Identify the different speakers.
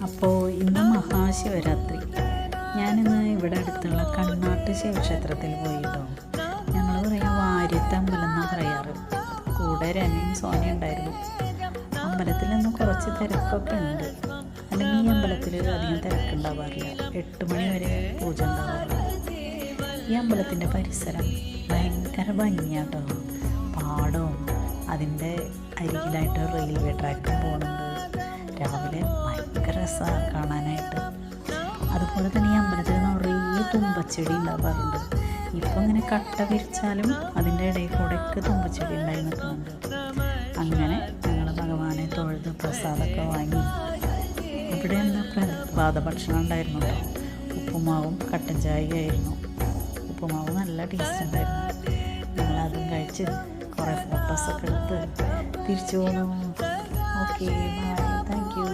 Speaker 1: അപ്പോൾ ഇന്ന് മഹാശിവരാത്രി. ഞാനിന്ന് ഇവിടെ അടുത്തുള്ള കണ്ണാട്ട് ശിവക്ഷേത്രത്തിൽ പോയിട്ടോ. ഞങ്ങൾ പറയാം വാര്യത്ത് അമ്പലം എന്നാണ് പറയാറ്. കൂടെ രമയും സോനയും ഉണ്ടായിരുന്നു. അമ്പലത്തിൽ നിന്ന് കുറച്ച് തിരക്കൊക്കെ ഉണ്ട്. അല്ലെങ്കിൽ ഈ അമ്പലത്തിൽ അധികം തിരക്കുണ്ടാവാറില്ല. 8 മണി വരെ പൂജ ഉണ്ടാവാറില്ല. ഈ അമ്പലത്തിൻ്റെ പരിസരം ഭയങ്കര ഭംഗിയാട്ടോ. പാടവും അതിൻ്റെ അരികിലായിട്ട് റെയിൽവേ ട്രാക്കും പോകുന്നുണ്ട്. രാവിലെ ഭയങ്കര രസമാണ് കാണാനായിട്ട്. അതുപോലെ തന്നെ ഈ അമ്പലത്തിൽ നിറയെ തുമ്പച്ചെടി ഉണ്ടാവാറുണ്ട്. ഇപ്പോൾ ഇങ്ങനെ കട്ട വിരിച്ചാലും അതിൻ്റെ ഇടയിൽ കൂടെയൊക്കെ തുമ്പച്ചെടി ഉണ്ടായി നിൽക്കുന്നുണ്ട്. അങ്ങനെ ഞങ്ങൾ ഭഗവാനെ തൊഴുത് പ്രസാദമൊക്കെ വാങ്ങി. ഇവിടെ എന്താ പ്രഭാത ഭക്ഷണം ഉണ്ടായിരുന്നു കേട്ടോ. ഉപ്പുമാവും കട്ടൻ ചായയായിരുന്നു. ഉപ്പുമാവ് നല്ല ടേസ്റ്റ് ഉണ്ടായിരുന്നു. ഞങ്ങളതും കഴിച്ച് കുറേ ഫോട്ടോസൊക്കെ എടുത്ത് തിരിച്ചു പോന്നു. Okay, bye, thank U.